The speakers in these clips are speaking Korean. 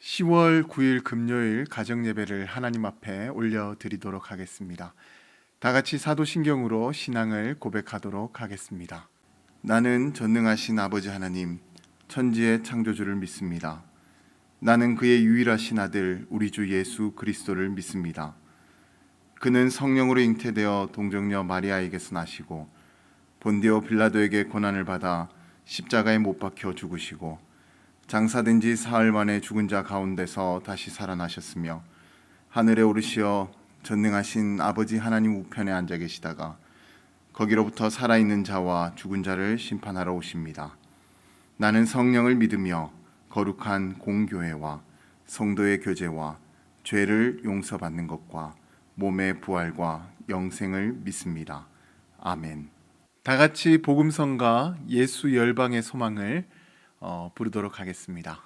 10월 9일 금요일 가정예배를 하나님 앞에 올려드리도록 하겠습니다. 다 같이 사도신경으로 신앙을 고백하도록 하겠습니다. 나는 전능하신 아버지 하나님, 천지의 창조주를 믿습니다. 나는 그의 유일하신 아들 우리 주 예수 그리스도를 믿습니다. 그는 성령으로 잉태되어 동정녀 마리아에게서 나시고 본디오 빌라도에게 고난을 받아 십자가에 못 박혀 죽으시고 장사된 지 사흘 만에 죽은 자 가운데서 다시 살아나셨으며 하늘에 오르시어 전능하신 아버지 하나님 우편에 앉아 계시다가 거기로부터 살아있는 자와 죽은 자를 심판하러 오십니다. 나는 성령을 믿으며 거룩한 공교회와 성도의 교제와 죄를 용서받는 것과 몸의 부활과 영생을 믿습니다. 아멘. 다 같이 복음성가 예수 열방의 소망을 부르도록 하겠습니다.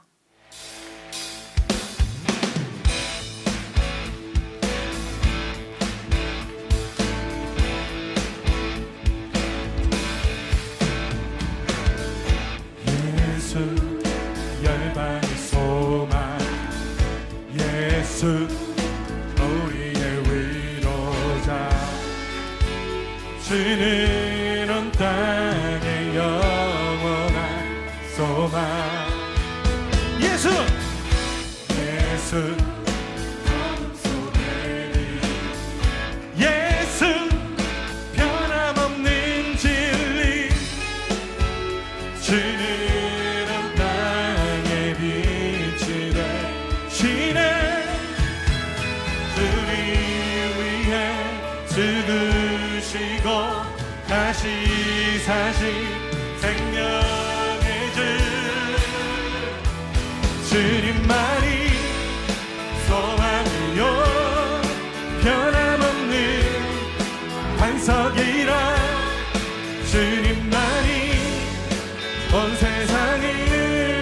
예수 열방의 소망, 예수 우리의 위로자, 주는 온 땅의 영원한 소망. 예수 어둠 속에 예수 변함없는 진리, 주는 온 땅의 빛이 되시네. 우리 위해 죽으시고 다시 사신 생명의 주, 주님만이 소망이요 변함없는 반석이라, 주님만이 온 세상을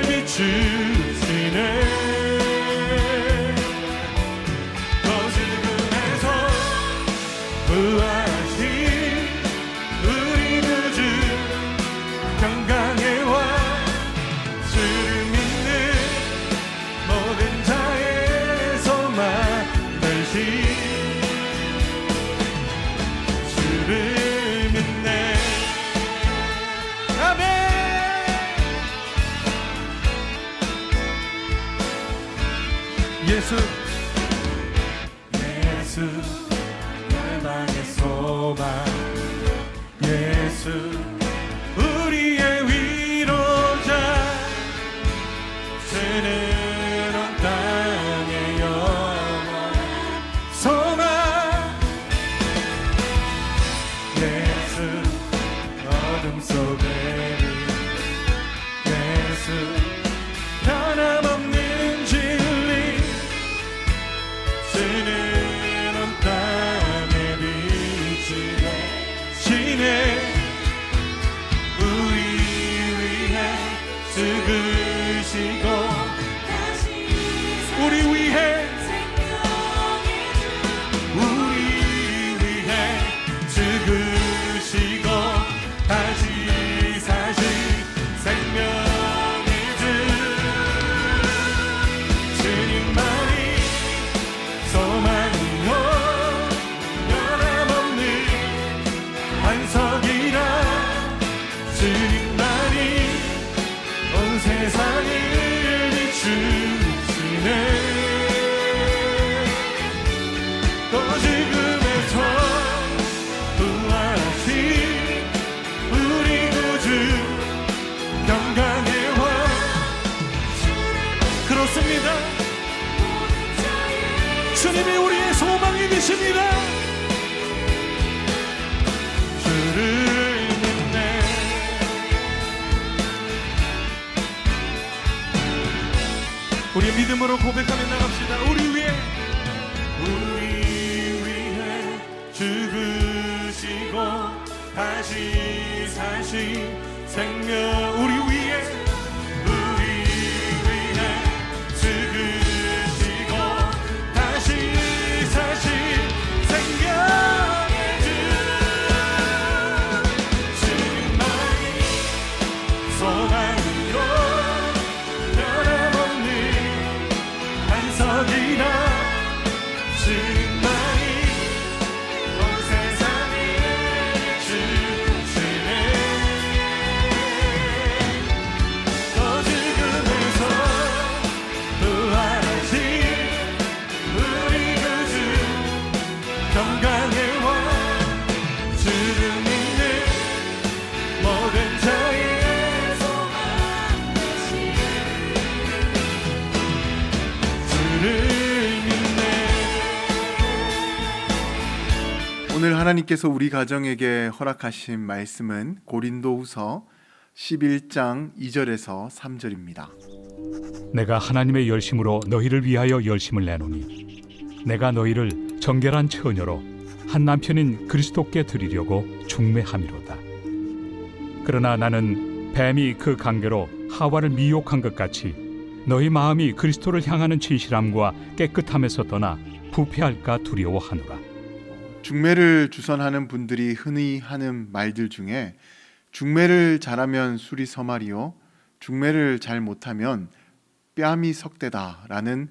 비추시네. 또 죽음에서 부활하신 우리 구주 평강의 왕, 주를 믿는 모든 자의 소망 되신 주를 믿네. 아멘. 예수 열방의 소망, 예수 우리의 위로자, 주는 온 땅의 영원한 소망. 예수 어둠 속에 예수 변함없는 진리, 주는 온 땅의 빛이 되시네. 우리 위해 죽으시고 우리 위해 죽으시고 다시 사신 생명의 주, 주님만이 소망이요 변함없는 반석이라, 주님만이 온 세상을 비추시네. 또 죽음에서 부활하신 우리 구주 평강의 왕, 그렇습니다. 주님이 우리의 소망이 되십니다. 주를 믿네. 우리 믿음으로 고백하며 나갑시다. 우리 위해 죽으시고 다시 사신 생명, 우리 위해 죽으시고 다시 사신 생명의 주, 주님만이 소망이요 변함없는 하나님께서 우리 가정에게 허락하신 말씀은 고린도후서 11장 2절에서 3절입니다. 내가 하나님의 열심으로 너희를 위하여 열심을 내노니 내가 너희를 정결한 처녀로 한 남편인 그리스도께 드리려고 중매함이로다. 그러나 나는 뱀이 그 관계로 하와를 미혹한 것 같이 너희 마음이 그리스도를 향하는 진실함과 깨끗함에서 떠나 부패할까 두려워하노라. 중매를 주선하는 분들이 흔히 하는 말들 중에 중매를 잘하면 술이 서말이요, 중매를 잘 못하면 뺨이 석대다라는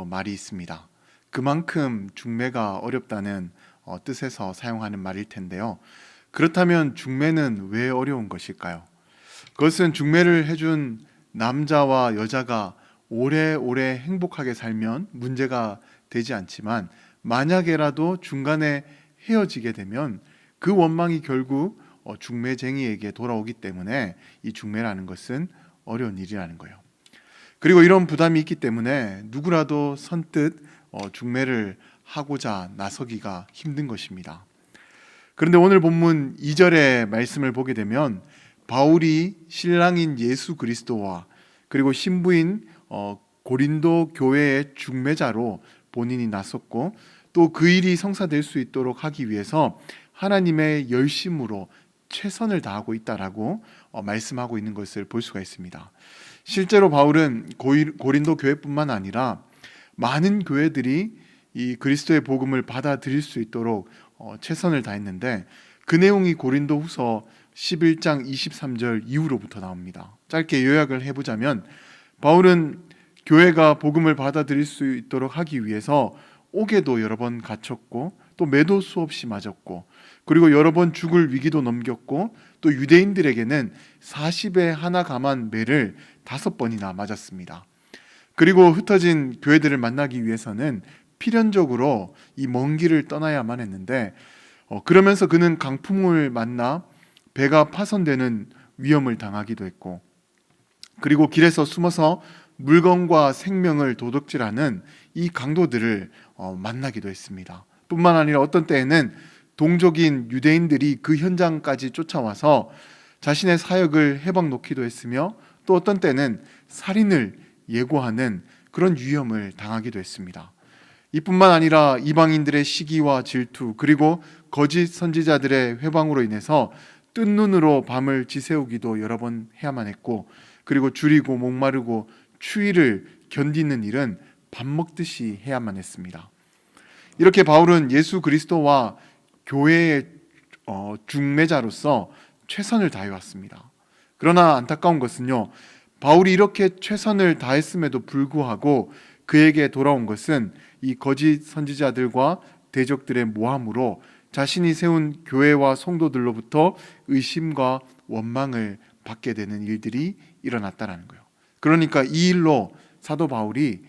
말이 있습니다. 그만큼 중매가 어렵다는 뜻에서 사용하는 말일 텐데요. 그렇다면 중매는 왜 어려운 것일까요? 그것은 중매를 해준 남자와 여자가 오래오래 행복하게 살면 문제가 되지 않지만 만약에라도 중간에 헤어지게 되면 그 원망이 결국 중매쟁이에게 돌아오기 때문에 이 중매라는 것은 어려운 일이라는 거예요. 그리고 이런 부담이 있기 때문에 누구라도 선뜻 중매를 하고자 나서기가 힘든 것입니다. 그런데 오늘 본문 2절의 말씀을 보게 되면 바울이 신랑인 예수 그리스도와 그리고 신부인 고린도 교회의 중매자로 본인이 나섰고 또 그 일이 성사될 수 있도록 하기 위해서 하나님의 열심으로 최선을 다하고 있다라고 말씀하고 있는 것을 볼 수가 있습니다. 실제로 바울은 고린도 교회뿐만 아니라 많은 교회들이 이 그리스도의 복음을 받아들일 수 있도록 최선을 다했는데 그 내용이 고린도후서 11장 23절 이후로부터 나옵니다. 짧게 요약을 해보자면 바울은 교회가 복음을 받아들일 수 있도록 하기 위해서 옥에도 여러 번 갇혔고 또 매도 수없이 맞았고 그리고 여러 번 죽을 위기도 넘겼고 또 유대인들에게는 40에 하나 감한 매를 5번이나 맞았습니다. 그리고 흩어진 교회들을 만나기 위해서는 필연적으로 이 먼 길을 떠나야만 했는데 그러면서 그는 강풍을 만나 배가 파손되는 위험을 당하기도 했고 그리고 길에서 숨어서 물건과 생명을 도둑질하는 이 강도들을 만나기도 했습니다. 뿐만 아니라 어떤 때에는 동족인 유대인들이 그 현장까지 쫓아와서 자신의 사역을 해방 놓기도 했으며 또 어떤 때는 살인을 예고하는 그런 위험을 당하기도 했습니다. 이뿐만 아니라 이방인들의 시기와 질투 그리고 거짓 선지자들의 회방으로 인해서 뜬 눈으로 밤을 지새우기도 여러 번 해야만 했고 그리고 줄이고 목마르고 추위를 견디는 일은 밥 먹듯이 해야만 했습니다. 이렇게 바울은 예수 그리스도와 교회의 중매자로서 최선을 다해왔습니다. 그러나 안타까운 것은요, 바울이 이렇게 최선을 다했음에도 불구하고 그에게 돌아온 것은 이 거짓 선지자들과 대적들의 모함으로 자신이 세운 교회와 성도들로부터 의심과 원망을 받게 되는 일들이 일어났다는 거예요. 그러니까 이 일로 사도 바울이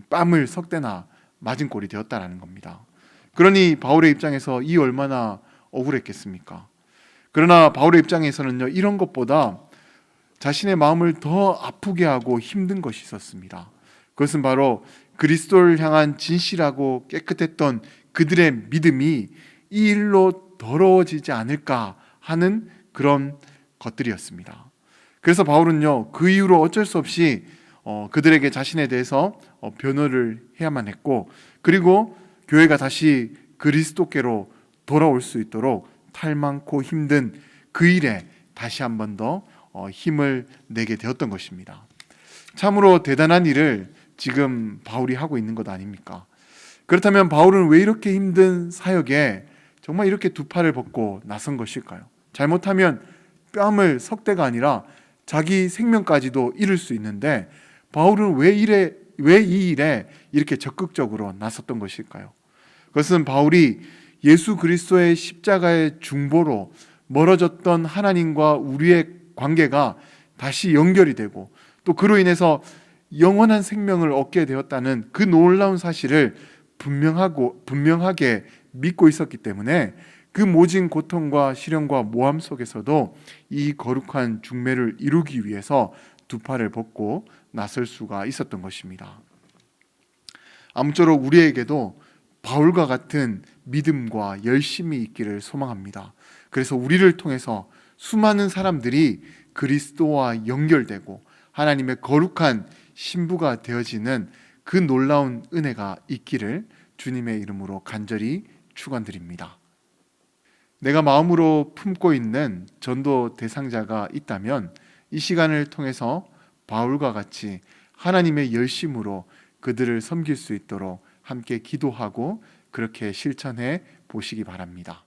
뺨을 석대나 맞은 꼴이 되었다는 겁니다. 그러니 바울의 입장에서 이 얼마나 억울했겠습니까? 그러나 바울의 입장에서는요, 이런 것보다 자신의 마음을 더 아프게 하고 힘든 것이 있었습니다. 그것은 바로 그리스도를 향한 진실하고 깨끗했던 그들의 믿음이 이 일로 더러워지지 않을까 하는 그런 것들이었습니다. 그래서 바울은요, 그 이후로 어쩔 수 없이 그들에게 자신에 대해서 변호를 해야만 했고 그리고 교회가 다시 그리스도께로 돌아올 수 있도록 탈많고 힘든 그 일에 다시 한 번 더 힘을 내게 되었던 것입니다. 참으로 대단한 일을 지금 바울이 하고 있는 것 아닙니까? 그렇다면 바울은 왜 이렇게 힘든 사역에 정말 이렇게 두 팔을 벗고 나선 것일까요? 잘못하면 뺨을 석대가 아니라 자기 생명까지도 잃을 수 있는데 바울은 왜 이 일에 이렇게 적극적으로 나섰던 것일까요? 그것은 바울이 예수 그리스도의 십자가의 중보로 멀어졌던 하나님과 우리의 관계가 다시 연결이 되고 또 그로 인해서 영원한 생명을 얻게 되었다는 그 놀라운 사실을 분명하게 믿고 있었기 때문에 그 모진 고통과 시련과 모함 속에서도 이 거룩한 중매를 이루기 위해서 두 팔을 벗고 나설 수가 있었던 것입니다. 아무쪼록 우리에게도 바울과 같은 믿음과 열심이 있기를 소망합니다. 그래서 우리를 통해서 수많은 사람들이 그리스도와 연결되고 하나님의 거룩한 신부가 되어지는 그 놀라운 은혜가 있기를 주님의 이름으로 간절히 축원드립니다. 내가 마음으로 품고 있는 전도 대상자가 있다면 이 시간을 통해서 바울과 같이 하나님의 열심으로 그들을 섬길 수 있도록 함께 기도하고 그렇게 실천해 보시기 바랍니다.